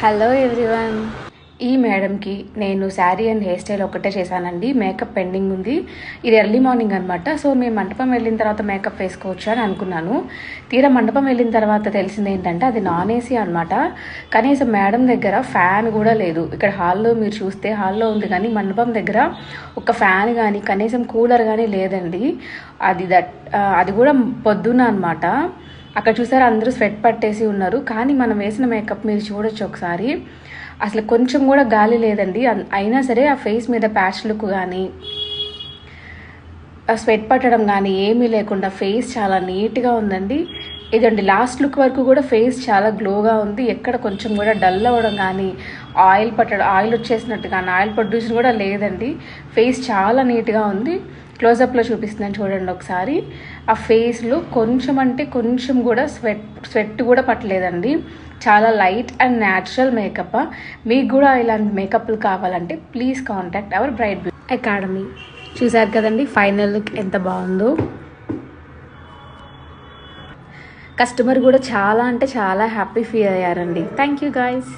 Hello everyone. ఈ మేడంకి నేను శారీ అండ్ హెయిర్ స్టైల్ ఒకటే చేశానండి. మేకప్ పెండింగ్ ఉంది. ఇది ఎర్లీ మార్నింగ్ అనమాట. సో మేము మండపం వెళ్ళిన తర్వాత మేకప్ వేసుకోవచ్చు అని అనుకున్నాను. తీరా మండపం వెళ్ళిన తర్వాత తెలిసింది ఏంటంటే అది నాన్ ఏసీ అనమాట. కనీసం మేడం దగ్గర ఫ్యాన్ కూడా లేదు. ఇక్కడ హాల్లో మీరు చూస్తే హాల్లో ఉంది, కానీ మండపం దగ్గర ఒక ఫ్యాన్ కానీ కనీసం కూలర్ కానీ లేదండి. అది కూడా పొద్దున అనమాట. అక్కడ చూసారు అందరూ స్వెట్ పట్టేసి ఉన్నారు. కానీ మనం వేసిన మేకప్ మీరు చూడొచ్చు ఒకసారి, అసలు కొంచెం కూడా గాలి లేదండి. అయినా సరే ఆ ఫేస్ మీద ప్యాచ్ లుక్ కానీ స్వెట్ పట్టడం కానీ ఏమీ లేకుండా ఫేస్ చాలా నీట్గా ఉందండి. ఇదండి లాస్ట్ లుక్ వరకు కూడా ఫేస్ చాలా గ్లోగా ఉంది. ఎక్కడ కొంచెం కూడా డల్ అవ్వడం కానీ ఆయిల్ వచ్చేసినట్టు కానీ ఆయిల్ ప్రొడ్యూషన్ కూడా లేదండి. ఫేస్ చాలా నీట్గా ఉంది. క్లోజప్లో చూపిస్తున్నాను చూడండి ఒకసారి. ఆ ఫేస్లో కొంచెం అంటే కొంచెం కూడా స్వెట్ కూడా పట్టలేదండి. చాలా లైట్ అండ్ న్యాచురల్ మేకప్. మీకు కూడా ఇలాంటి మేకప్లు కావాలంటే please contact our bright beauty academy. చూసారు కదండి ఫైనల్ లుక్ ఎంత బాగుందో. కస్టమర్ కూడా చాలా అంటే చాలా హ్యాపీ ఫీల్ అయ్యారండి. Thank you guys.